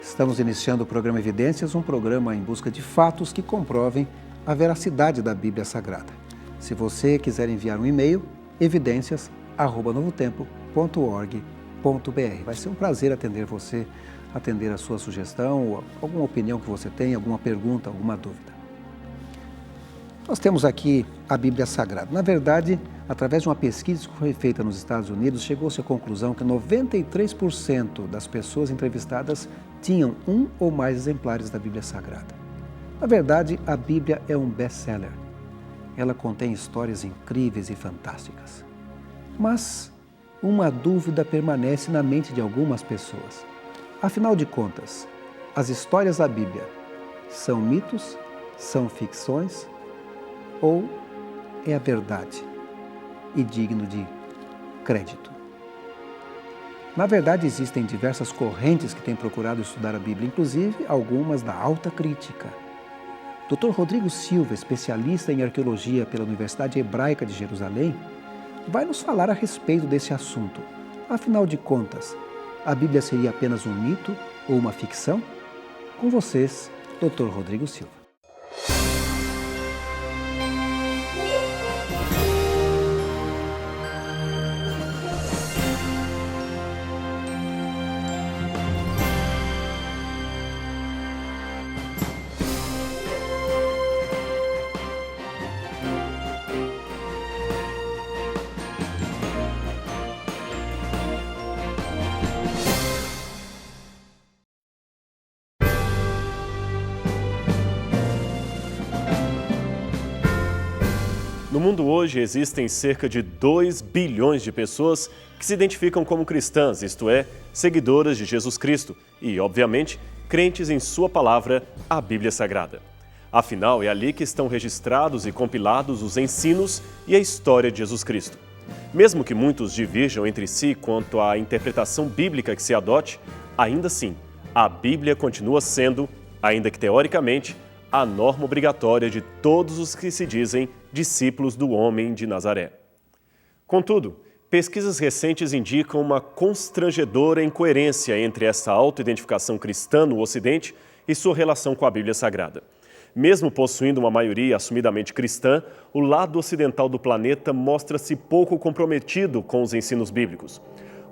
Estamos iniciando o programa Evidências, um programa em busca de fatos que comprovem a veracidade da Bíblia Sagrada. Se você quiser enviar um e-mail, evidências@novotempo.org.br. Vai ser um prazer atender você, atender a sua sugestão, alguma opinião que você tenha, alguma pergunta, alguma dúvida. Nós temos aqui a Bíblia Sagrada. Na verdade, através de uma pesquisa que foi feita nos Estados Unidos, chegou-se à conclusão que 93% das pessoas entrevistadas tinham um ou mais exemplares da Bíblia Sagrada. Na verdade, a Bíblia é um best-seller. Ela contém histórias incríveis e fantásticas. Mas uma dúvida permanece na mente de algumas pessoas. Afinal de contas, as histórias da Bíblia são mitos, são ficções ou é a verdade e digno de crédito? Na verdade, existem diversas correntes que têm procurado estudar a Bíblia, inclusive algumas da alta crítica. Dr. Rodrigo Silva, especialista em arqueologia pela Universidade Hebraica de Jerusalém, vai nos falar a respeito desse assunto. Afinal de contas, a Bíblia seria apenas um mito ou uma ficção? Com vocês, Dr. Rodrigo Silva. No mundo hoje existem cerca de 2 bilhões de pessoas que se identificam como cristãs, isto é, seguidoras de Jesus Cristo e, obviamente, crentes em sua palavra, a Bíblia Sagrada. Afinal, é ali que estão registrados e compilados os ensinos e a história de Jesus Cristo. Mesmo que muitos divirjam entre si quanto à interpretação bíblica que se adote, ainda assim, a Bíblia continua sendo, ainda que teoricamente, a norma obrigatória de todos os que se dizem discípulos do homem de Nazaré. Contudo, pesquisas recentes indicam uma constrangedora incoerência entre essa autoidentificação cristã no Ocidente e sua relação com a Bíblia Sagrada. Mesmo possuindo uma maioria assumidamente cristã, o lado ocidental do planeta mostra-se pouco comprometido com os ensinos bíblicos.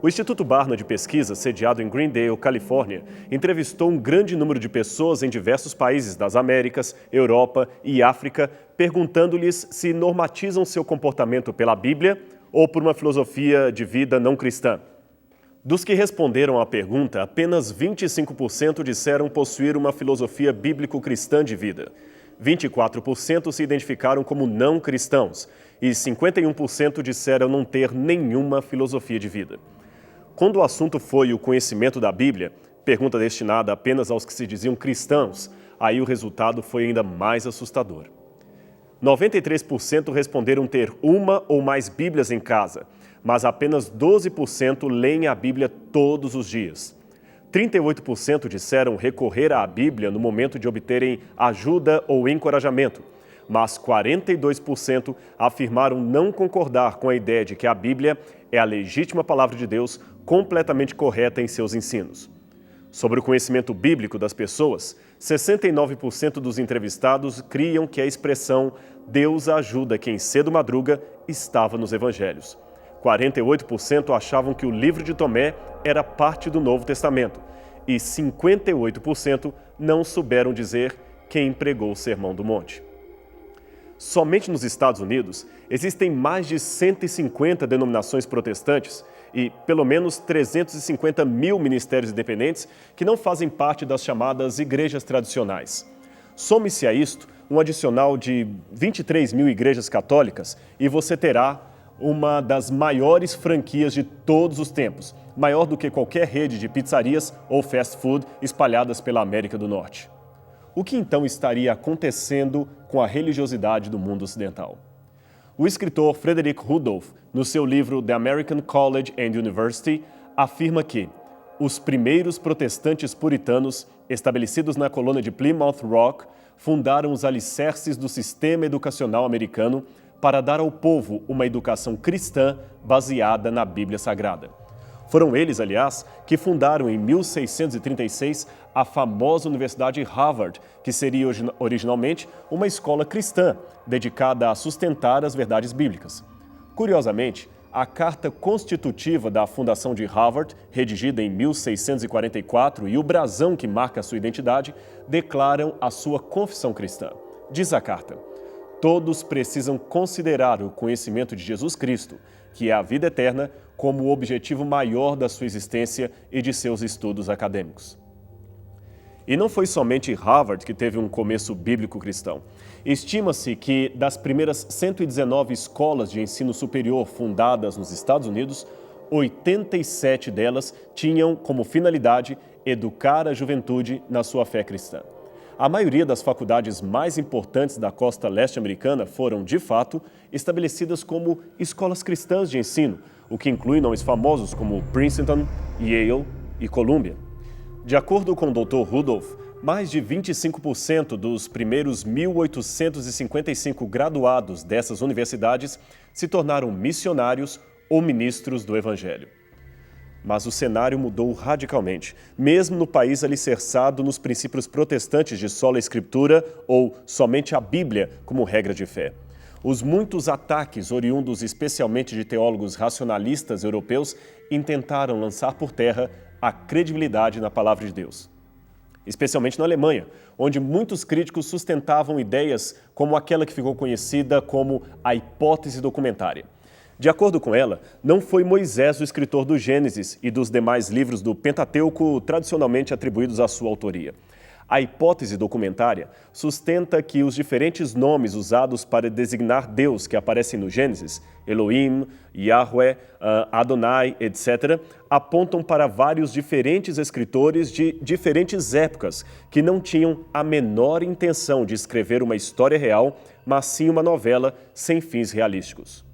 O Instituto Barna de Pesquisa, sediado em Greendale, Califórnia, entrevistou um grande número de pessoas em diversos países das Américas, Europa e África, perguntando-lhes se normatizam seu comportamento pela Bíblia ou por uma filosofia de vida não cristã. Dos que responderam à pergunta, apenas 25% disseram possuir uma filosofia bíblico-cristã de vida. 24% se identificaram como não cristãos e 51% disseram não ter nenhuma filosofia de vida. Quando o assunto foi o conhecimento da Bíblia, pergunta destinada apenas aos que se diziam cristãos, aí o resultado foi ainda mais assustador. 93% responderam ter uma ou mais Bíblias em casa, mas apenas 12% leem a Bíblia todos os dias. 38% disseram recorrer à Bíblia no momento de obterem ajuda ou encorajamento, mas 42% afirmaram não concordar com a ideia de que a Bíblia é a legítima palavra de Deus completamente correta em seus ensinos. Sobre o conhecimento bíblico das pessoas, 69% dos entrevistados criam que a expressão Deus ajuda quem cedo madruga estava nos evangelhos. 48% achavam que o livro de Tomé era parte do Novo Testamento e 58% não souberam dizer quem pregou o Sermão do Monte. Somente nos Estados Unidos, existem mais de 150 denominações protestantes e pelo menos 350 mil ministérios independentes que não fazem parte das chamadas igrejas tradicionais. Some-se a isto um adicional de 23 mil igrejas católicas e você terá uma das maiores franquias de todos os tempos, maior do que qualquer rede de pizzarias ou fast food espalhadas pela América do Norte. O que então estaria acontecendo com a religiosidade do mundo ocidental? O escritor Frederick Rudolph, no seu livro The American College and University, afirma que os primeiros protestantes puritanos, estabelecidos na colônia de Plymouth Rock, fundaram os alicerces do sistema educacional americano para dar ao povo uma educação cristã baseada na Bíblia Sagrada. Foram eles, aliás, que fundaram em 1636 a famosa Universidade Harvard, que seria originalmente uma escola cristã dedicada a sustentar as verdades bíblicas. Curiosamente, a carta constitutiva da fundação de Harvard, redigida em 1644, e o brasão que marca a sua identidade, declaram a sua confissão cristã. Diz a carta: todos precisam considerar o conhecimento de Jesus Cristo, que é a vida eterna, como o objetivo maior da sua existência e de seus estudos acadêmicos. E não foi somente Harvard que teve um começo bíblico cristão. Estima-se que das primeiras 119 escolas de ensino superior fundadas nos Estados Unidos, 87 delas tinham como finalidade educar a juventude na sua fé cristã. A maioria das faculdades mais importantes da costa leste americana foram, de fato, estabelecidas como escolas cristãs de ensino, o que inclui nomes famosos como Princeton, Yale e Columbia. De acordo com o Dr. Rudolph, mais de 25% dos primeiros 1.855 graduados dessas universidades se tornaram missionários ou ministros do Evangelho. Mas o cenário mudou radicalmente, mesmo no país alicerçado nos princípios protestantes de sola escritura ou somente a Bíblia como regra de fé. Os muitos ataques, oriundos especialmente de teólogos racionalistas europeus, intentaram lançar por terra a credibilidade na palavra de Deus. Especialmente na Alemanha, onde muitos críticos sustentavam ideias como aquela que ficou conhecida como a hipótese documentária. De acordo com ela, não foi Moisés o escritor do Gênesis e dos demais livros do Pentateuco tradicionalmente atribuídos à sua autoria. A hipótese documentária sustenta que os diferentes nomes usados para designar Deus que aparecem no Gênesis, Elohim, Yahweh, Adonai, etc., apontam para vários diferentes escritores de diferentes épocas que não tinham a menor intenção de escrever uma história real, mas sim uma novela sem fins realísticos.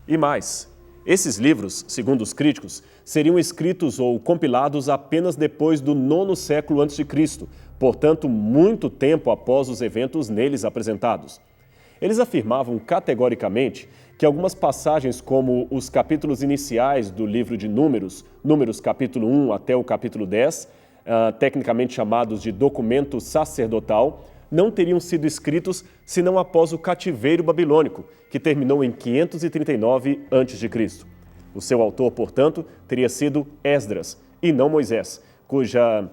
E mais, esses livros, segundo os críticos, seriam escritos ou compilados apenas depois do 9º século a.C., portanto, muito tempo após os eventos neles apresentados. Eles afirmavam categoricamente que algumas passagens, como os capítulos iniciais do livro de Números, Números capítulo 1 até o capítulo 10, tecnicamente chamados de documento sacerdotal, não teriam sido escritos senão após o cativeiro babilônico, que terminou em 539 a.C. O seu autor, portanto, teria sido Esdras, e não Moisés, cuja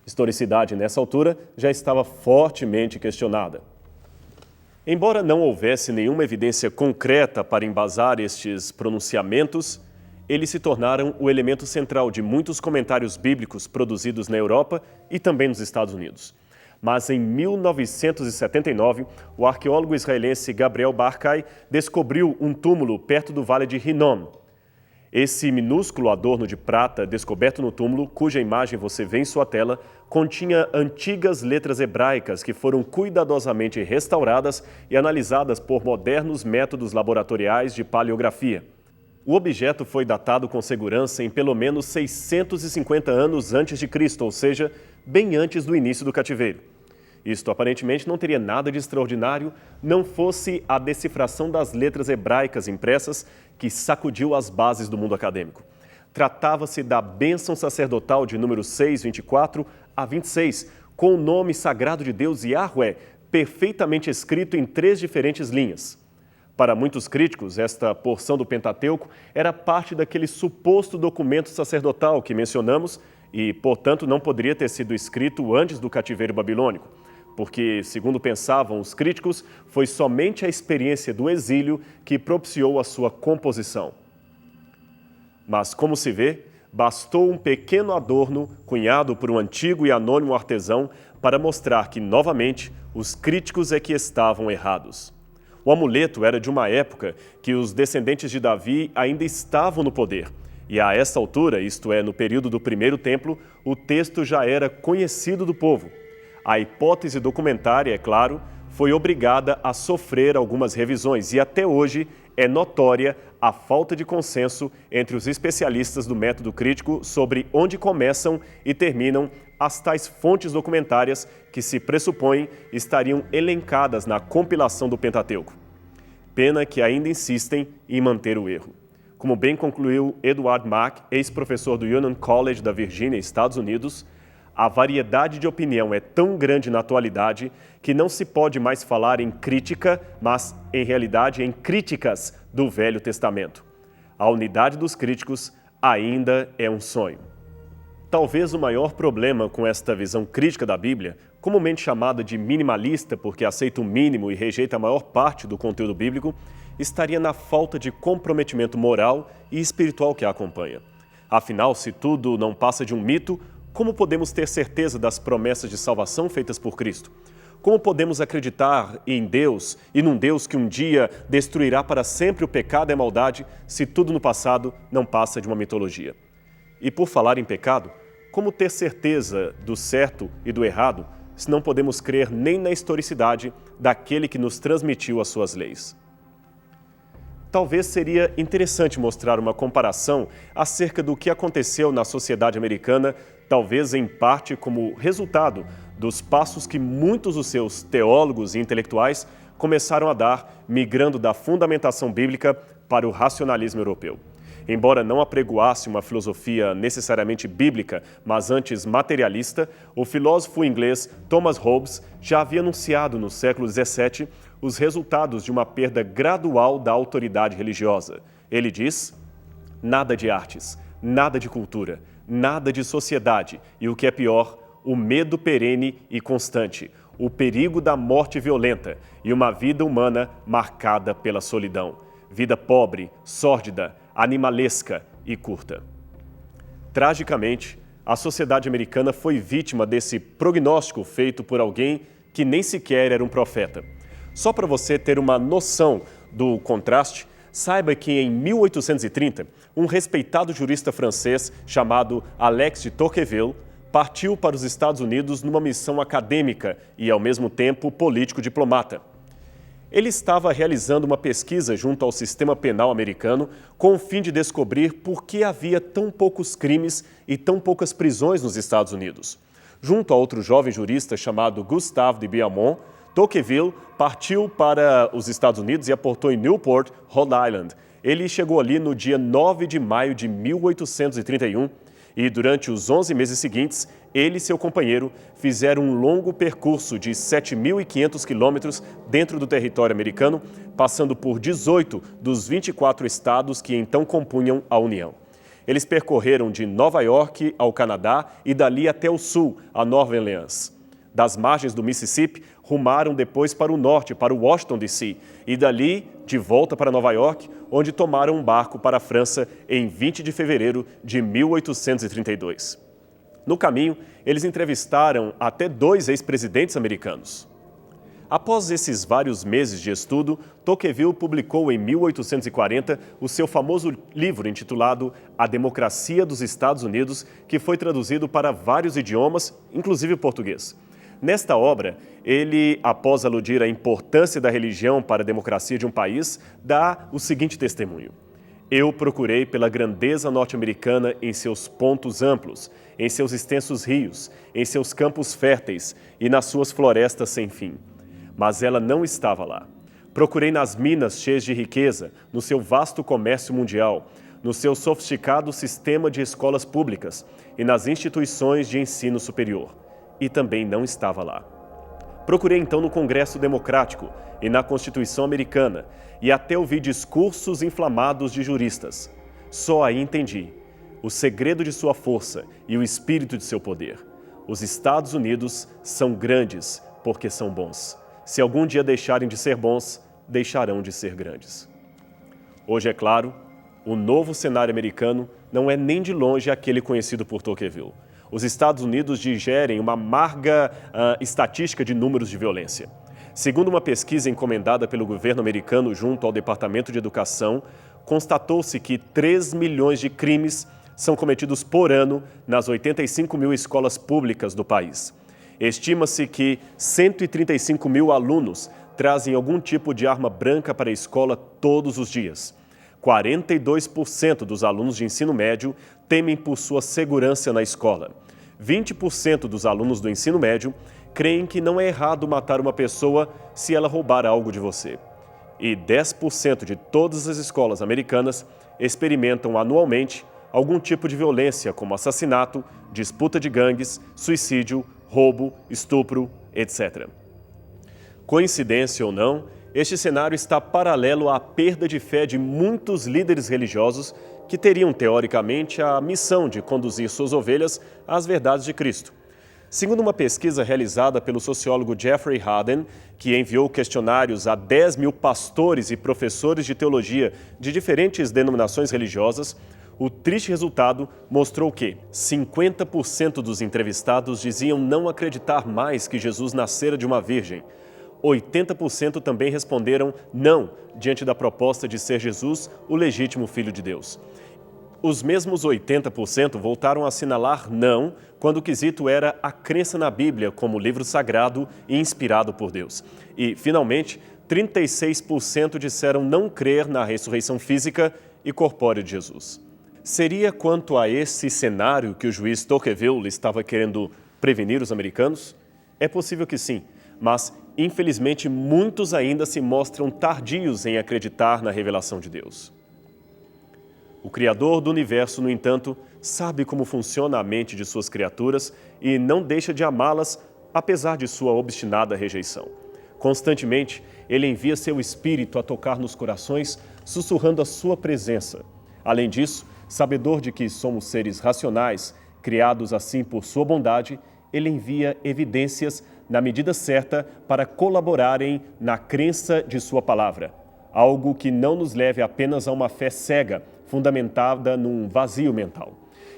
historicidade nessa altura já estava fortemente questionada. Embora não houvesse nenhuma evidência concreta para embasar estes pronunciamentos, eles se tornaram o elemento central de muitos comentários bíblicos produzidos na Europa e também nos Estados Unidos. Mas em 1979, o arqueólogo israelense Gabriel Barkay descobriu um túmulo perto do Vale de Hinnom. Esse minúsculo adorno de prata descoberto no túmulo, cuja imagem você vê em sua tela, continha antigas letras hebraicas que foram cuidadosamente restauradas e analisadas por modernos métodos laboratoriais de paleografia. O objeto foi datado com segurança em pelo menos 650 anos antes de Cristo, ou seja, bem antes do início do cativeiro. Isto aparentemente não teria nada de extraordinário, não fosse a decifração das letras hebraicas impressas que sacudiu as bases do mundo acadêmico. Tratava-se da bênção sacerdotal de número 6, 24 a 26, com o nome sagrado de Deus Yahweh, perfeitamente escrito em 3 diferentes linhas. Para muitos críticos, esta porção do Pentateuco era parte daquele suposto documento sacerdotal que mencionamos e, portanto, não poderia ter sido escrito antes do cativeiro babilônico, porque, segundo pensavam os críticos, foi somente a experiência do exílio que propiciou a sua composição. Mas, como se vê, bastou um pequeno adorno cunhado por um antigo e anônimo artesão para mostrar que, novamente, os críticos é que estavam errados. O amuleto era de uma época que os descendentes de Davi ainda estavam no poder. E a essa altura, isto é, no período do primeiro templo, o texto já era conhecido do povo. A hipótese documentária, é claro, foi obrigada a sofrer algumas revisões e até hoje é notória a falta de consenso entre os especialistas do método crítico sobre onde começam e terminam as tais fontes documentárias que se pressupõem estariam elencadas na compilação do Pentateuco. Pena que ainda insistem em manter o erro. Como bem concluiu Edward Mack, ex-professor do Union College da Virgínia, Estados Unidos, a variedade de opinião é tão grande na atualidade que não se pode mais falar em crítica, mas, em realidade, em críticas do Velho Testamento. A unidade dos críticos ainda é um sonho. Talvez o maior problema com esta visão crítica da Bíblia, comumente chamada de minimalista porque aceita o mínimo e rejeita a maior parte do conteúdo bíblico, estaria na falta de comprometimento moral e espiritual que a acompanha. Afinal, se tudo não passa de um mito, como podemos ter certeza das promessas de salvação feitas por Cristo? Como podemos acreditar em Deus e num Deus que um dia destruirá para sempre o pecado e a maldade, se tudo no passado não passa de uma mitologia? E por falar em pecado, como ter certeza do certo e do errado, se não podemos crer nem na historicidade daquele que nos transmitiu as suas leis? Talvez seria interessante mostrar uma comparação acerca do que aconteceu na sociedade americana, talvez em parte como resultado dos passos que muitos dos seus teólogos e intelectuais começaram a dar, migrando da fundamentação bíblica para o racionalismo europeu. Embora não apregoasse uma filosofia necessariamente bíblica, mas antes materialista, o filósofo inglês Thomas Hobbes já havia anunciado no século XVII os resultados de uma perda gradual da autoridade religiosa. Ele diz: nada de artes, nada de cultura, nada de sociedade e, o que é pior, o medo perene e constante, o perigo da morte violenta e uma vida humana marcada pela solidão. Vida pobre, sórdida, animalesca e curta. Tragicamente, a sociedade americana foi vítima desse prognóstico feito por alguém que nem sequer era um profeta. Só para você ter uma noção do contraste, saiba que em 1830, um respeitado jurista francês chamado Alexis de Tocqueville partiu para os Estados Unidos numa missão acadêmica e, ao mesmo tempo, político-diplomata. Ele estava realizando uma pesquisa junto ao sistema penal americano com o fim de descobrir por que havia tão poucos crimes e tão poucas prisões nos Estados Unidos. Junto a outro jovem jurista chamado Gustave de Beaumont, Tocqueville partiu para os Estados Unidos e aportou em Newport, Rhode Island. Ele chegou ali no dia 9 de maio de 1831 e, durante os 11 meses seguintes, ele e seu companheiro fizeram um longo percurso de 7.500 quilômetros dentro do território americano, passando por 18 dos 24 estados que então compunham a União. Eles percorreram de Nova York ao Canadá e dali até o sul, a Nova Orleans. Das margens do Mississippi, rumaram depois para o norte, para Washington, D.C., e dali de volta para Nova York, onde tomaram um barco para a França em 20 de fevereiro de 1832. No caminho, eles entrevistaram até 2 ex-presidentes americanos. Após esses vários meses de estudo, Tocqueville publicou em 1840 o seu famoso livro intitulado A Democracia dos Estados Unidos, que foi traduzido para vários idiomas, inclusive o português. Nesta obra, ele, após aludir à importância da religião para a democracia de um país, dá o seguinte testemunho: eu procurei pela grandeza norte-americana em seus pontos amplos, em seus extensos rios, em seus campos férteis e nas suas florestas sem fim. Mas ela não estava lá. Procurei nas minas cheias de riqueza, no seu vasto comércio mundial, no seu sofisticado sistema de escolas públicas e nas instituições de ensino superior. E também não estava lá. Procurei então no Congresso Democrático e na Constituição Americana e até ouvi discursos inflamados de juristas. Só aí entendi o segredo de sua força e o espírito de seu poder. Os Estados Unidos são grandes porque são bons. Se algum dia deixarem de ser bons, deixarão de ser grandes. Hoje, é claro, o novo cenário americano não é nem de longe aquele conhecido por Tocqueville. Os Estados Unidos digerem uma amarga estatística de números de violência. Segundo uma pesquisa encomendada pelo governo americano junto ao Departamento de Educação, constatou-se que 3 milhões de crimes são cometidos por ano nas 85 mil escolas públicas do país. Estima-se que 135 mil alunos trazem algum tipo de arma branca para a escola todos os dias. 42% dos alunos de ensino médio temem por sua segurança na escola. 20% dos alunos do ensino médio creem que não é errado matar uma pessoa se ela roubar algo de você. E 10% de todas as escolas americanas experimentam anualmente algum tipo de violência, como assassinato, disputa de gangues, suicídio, roubo, estupro, etc. Coincidência ou não, este cenário está paralelo à perda de fé de muitos líderes religiosos que teriam, teoricamente, a missão de conduzir suas ovelhas às verdades de Cristo. Segundo uma pesquisa realizada pelo sociólogo Jeffrey Hadden, que enviou questionários a 10 mil pastores e professores de teologia de diferentes denominações religiosas, o triste resultado mostrou que 50% dos entrevistados diziam não acreditar mais que Jesus nascera de uma virgem. 80% também responderam não diante da proposta de ser Jesus o legítimo Filho de Deus. Os mesmos 80% voltaram a assinalar não quando o quesito era a crença na Bíblia como livro sagrado e inspirado por Deus. E, finalmente, 36% disseram não crer na ressurreição física e corpórea de Jesus. Seria quanto a esse cenário que o juiz Tocqueville estava querendo prevenir os americanos? É possível que sim, mas, infelizmente, muitos ainda se mostram tardios em acreditar na revelação de Deus. O Criador do Universo, no entanto, sabe como funciona a mente de suas criaturas e não deixa de amá-las, apesar de sua obstinada rejeição. Constantemente, Ele envia seu Espírito a tocar nos corações, sussurrando a sua presença. Além disso, sabedor de que somos seres racionais, criados assim por sua bondade, Ele envia evidências na medida certa para colaborarem na crença de sua palavra. Algo que não nos leve apenas a uma fé cega, fundamentada num vazio mental.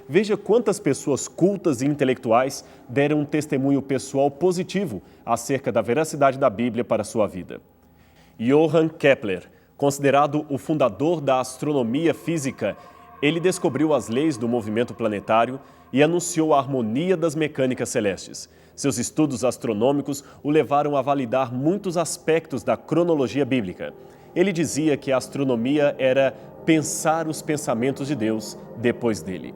Veja quantas pessoas cultas e intelectuais deram um testemunho pessoal positivo acerca da veracidade da Bíblia para sua vida. Johann Kepler, considerado o fundador da astronomia física, ele descobriu as leis do movimento planetário e anunciou a harmonia das mecânicas celestes. Seus estudos astronômicos o levaram a validar muitos aspectos da cronologia bíblica. Ele dizia que a astronomia era pensar os pensamentos de Deus depois dele.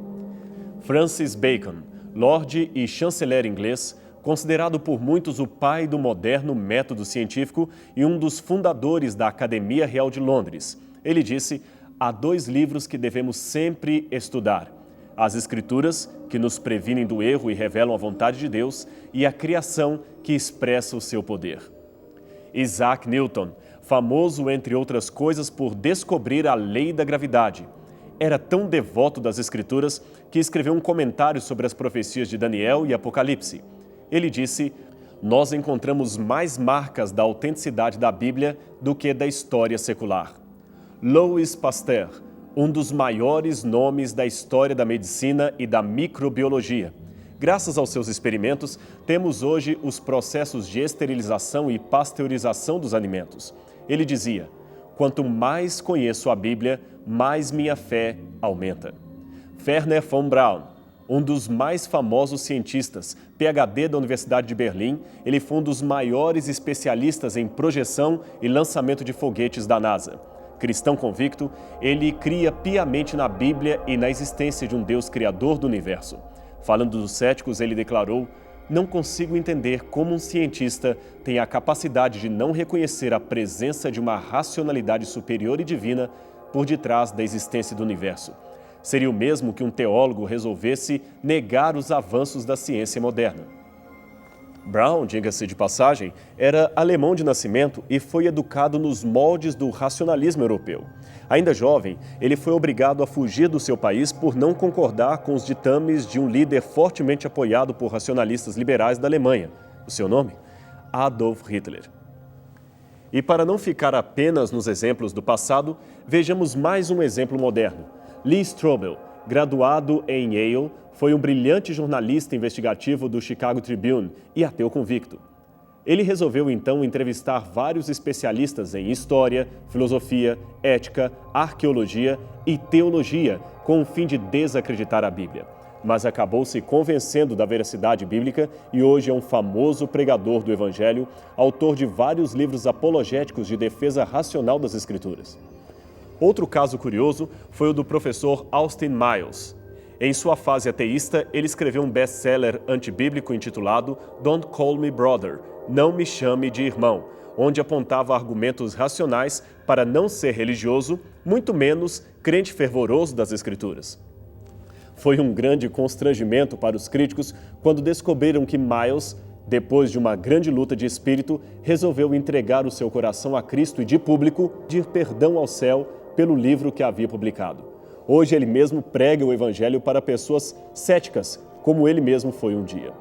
Francis Bacon, lorde e chanceler inglês, considerado por muitos o pai do moderno método científico e um dos fundadores da Academia Real de Londres. Ele disse: há 2 livros que devemos sempre estudar: as Escrituras, que nos previnem do erro e revelam a vontade de Deus, e a criação, que expressa o seu poder. Isaac Newton, famoso, entre outras coisas, por descobrir a lei da gravidade, era tão devoto das Escrituras que escreveu um comentário sobre as profecias de Daniel e Apocalipse. Ele disse: nós encontramos mais marcas da autenticidade da Bíblia do que da história secular. Louis Pasteur, um dos maiores nomes da história da medicina e da microbiologia. Graças aos seus experimentos, temos hoje os processos de esterilização e pasteurização dos alimentos. Ele dizia: quanto mais conheço a Bíblia, mais minha fé aumenta. Wernher von Braun, um dos mais famosos cientistas, PhD da Universidade de Berlim, ele foi um dos maiores especialistas em projeção e lançamento de foguetes da NASA. Cristão convicto, ele cria piamente na Bíblia e na existência de um Deus criador do universo. Falando dos céticos, ele declarou: não consigo entender como um cientista tem a capacidade de não reconhecer a presença de uma racionalidade superior e divina por detrás da existência do universo. Seria o mesmo que um teólogo resolvesse negar os avanços da ciência moderna. Braun, diga-se de passagem, era alemão de nascimento e foi educado nos moldes do racionalismo europeu. Ainda jovem, ele foi obrigado a fugir do seu país por não concordar com os ditames de um líder fortemente apoiado por racionalistas liberais da Alemanha. O seu nome? Adolf Hitler. E para não ficar apenas nos exemplos do passado, vejamos mais um exemplo moderno. Lee Strobel, graduado em Yale, foi um brilhante jornalista investigativo do Chicago Tribune e ateu convicto. Ele resolveu então entrevistar vários especialistas em história, filosofia, ética, arqueologia e teologia, com o fim de desacreditar a Bíblia. Mas acabou se convencendo da veracidade bíblica e hoje é um famoso pregador do Evangelho, autor de vários livros apologéticos de defesa racional das Escrituras. Outro caso curioso foi o do professor Austin Miles. Em sua fase ateísta, ele escreveu um best-seller antibíblico intitulado Don't Call Me Brother, Não Me Chame de Irmão, onde apontava argumentos racionais para não ser religioso, muito menos crente fervoroso das Escrituras. Foi um grande constrangimento para os críticos quando descobriram que Miles, depois de uma grande luta de espírito, resolveu entregar o seu coração a Cristo e, de público, pedir perdão ao céu pelo livro que havia publicado. Hoje ele mesmo prega o Evangelho para pessoas céticas, como ele mesmo foi um dia.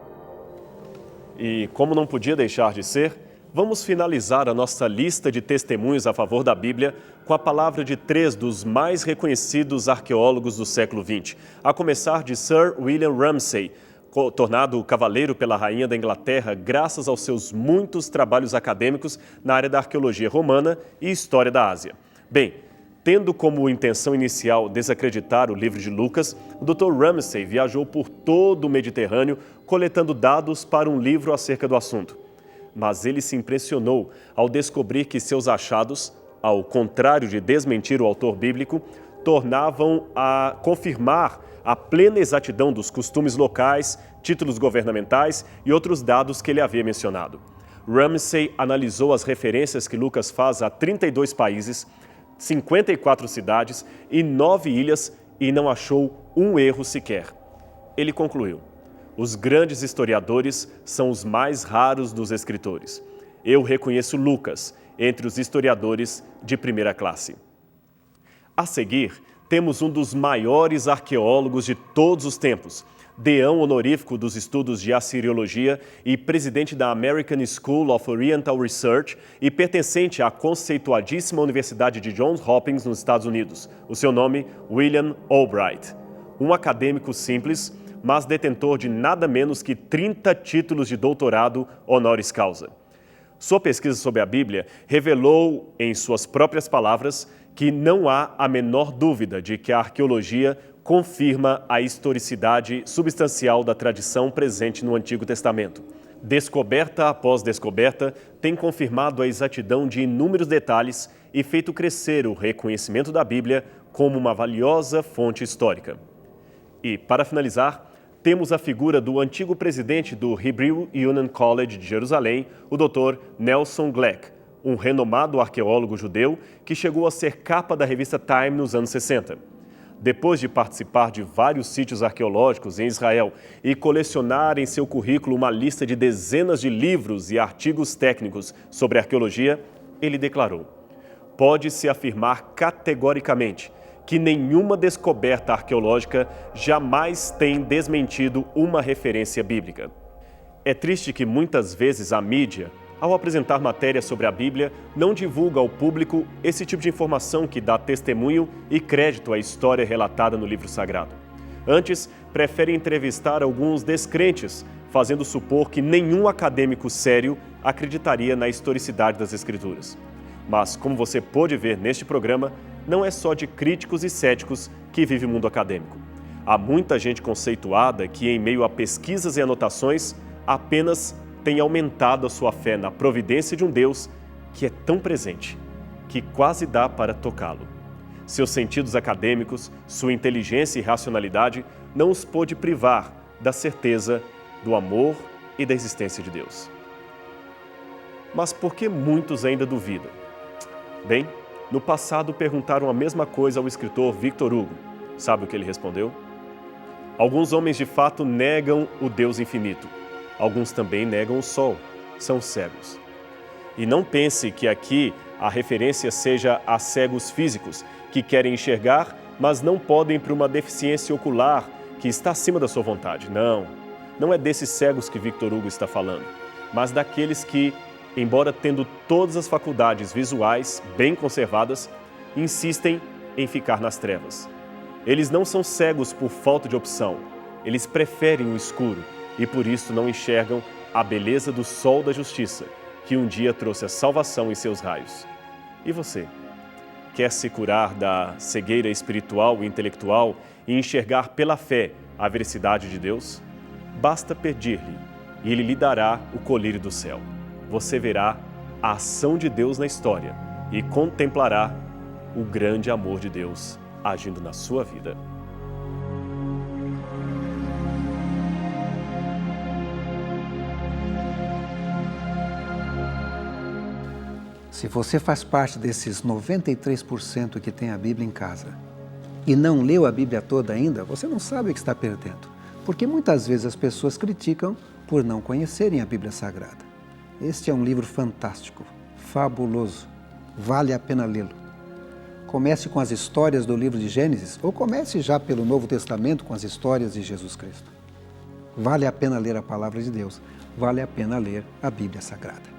E como não podia deixar de ser, vamos finalizar a nossa lista de testemunhos a favor da Bíblia com a palavra de 3 dos mais reconhecidos arqueólogos do século XX, a começar de Sir William Ramsay, tornado cavaleiro pela Rainha da Inglaterra graças aos seus muitos trabalhos acadêmicos na área da arqueologia romana e história da Ásia. Bem, tendo como intenção inicial desacreditar o livro de Lucas, o Dr. Ramsay viajou por todo o Mediterrâneo coletando dados para um livro acerca do assunto. Mas ele se impressionou ao descobrir que seus achados, ao contrário de desmentir o autor bíblico, tornavam a confirmar a plena exatidão dos costumes locais, títulos governamentais e outros dados que ele havia mencionado. Ramsay analisou as referências que Lucas faz a 32 países, 54 cidades e 9 ilhas e não achou um erro sequer. Ele concluiu: os grandes historiadores são os mais raros dos escritores. Eu reconheço Lucas entre os historiadores de primeira classe. A seguir, temos um dos maiores arqueólogos de todos os tempos, deão honorífico dos estudos de Assiriologia e presidente da American School of Oriental Research e pertencente à conceituadíssima Universidade de Johns Hopkins, nos Estados Unidos. O seu nome, William Albright. Um acadêmico simples, mas detentor de nada menos que 30 títulos de doutorado honoris causa. Sua pesquisa sobre a Bíblia revelou, em suas próprias palavras, que não há a menor dúvida de que a arqueologia confirma a historicidade substancial da tradição presente no Antigo Testamento. Descoberta após descoberta, tem confirmado a exatidão de inúmeros detalhes e feito crescer o reconhecimento da Bíblia como uma valiosa fonte histórica. E, para finalizar, temos a figura do antigo presidente do Hebrew Union College de Jerusalém, o Dr. Nelson Gleck, um renomado arqueólogo judeu que chegou a ser capa da revista Time nos anos 60. Depois de participar de vários sítios arqueológicos em Israel e colecionar em seu currículo uma lista de dezenas de livros e artigos técnicos sobre arqueologia, ele declarou: pode-se afirmar categoricamente que nenhuma descoberta arqueológica jamais tem desmentido uma referência bíblica. É triste que muitas vezes a mídia, ao apresentar matérias sobre a Bíblia, não divulga ao público esse tipo de informação que dá testemunho e crédito à história relatada no livro sagrado. Antes, prefere entrevistar alguns descrentes, fazendo supor que nenhum acadêmico sério acreditaria na historicidade das Escrituras. Mas, como você pôde ver neste programa, não é só de críticos e céticos que vive o mundo acadêmico. Há muita gente conceituada que, em meio a pesquisas e anotações, apenas tem aumentado a sua fé na providência de um Deus que é tão presente, que quase dá para tocá-lo. Seus sentidos acadêmicos, sua inteligência e racionalidade não os pôde privar da certeza do amor e da existência de Deus. Mas por que muitos ainda duvidam? Bem, no passado perguntaram a mesma coisa ao escritor Victor Hugo. Sabe o que ele respondeu? Alguns homens de fato negam o Deus infinito. Alguns também negam o sol. São cegos. E não pense que aqui a referência seja a cegos físicos que querem enxergar, mas não podem por uma deficiência ocular que está acima da sua vontade. Não, não é desses cegos que Victor Hugo está falando, mas daqueles que, embora tendo todas as faculdades visuais bem conservadas, insistem em ficar nas trevas. Eles não são cegos por falta de opção, eles preferem o escuro e por isso não enxergam a beleza do sol da justiça, que um dia trouxe a salvação em seus raios. E você? Quer se curar da cegueira espiritual e intelectual e enxergar pela fé a veracidade de Deus? Basta pedir-lhe e Ele lhe dará o colírio do céu. Você verá a ação de Deus na história e contemplará o grande amor de Deus agindo na sua vida. Se você faz parte desses 93% que tem a Bíblia em casa e não leu a Bíblia toda ainda, você não sabe o que está perdendo. Porque muitas vezes as pessoas criticam por não conhecerem a Bíblia Sagrada. Este é um livro fantástico, fabuloso, vale a pena lê-lo. Comece com as histórias do livro de Gênesis ou comece já pelo Novo Testamento com as histórias de Jesus Cristo. Vale a pena ler a Palavra de Deus, vale a pena ler a Bíblia Sagrada.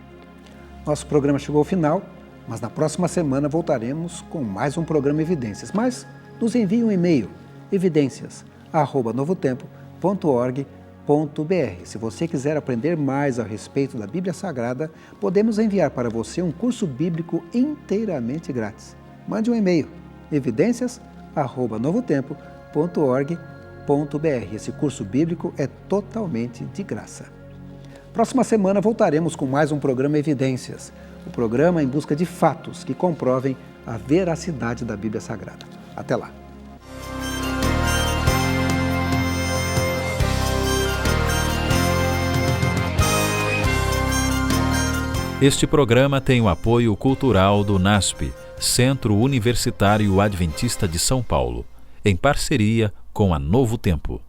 Nosso programa chegou ao final, mas na próxima semana voltaremos com mais um programa Evidências. Mas nos envie um e-mail, evidências@novotempo.org.br. Se você quiser aprender mais a respeito da Bíblia Sagrada, podemos enviar para você um curso bíblico inteiramente grátis. Mande um e-mail, evidências@novotempo.org.br. Esse curso bíblico é totalmente de graça. Próxima semana voltaremos com mais um programa Evidências, o programa em busca de fatos que comprovem a veracidade da Bíblia Sagrada. Até lá! Este programa tem o apoio cultural do NASP, Centro Universitário Adventista de São Paulo, em parceria com a Novo Tempo.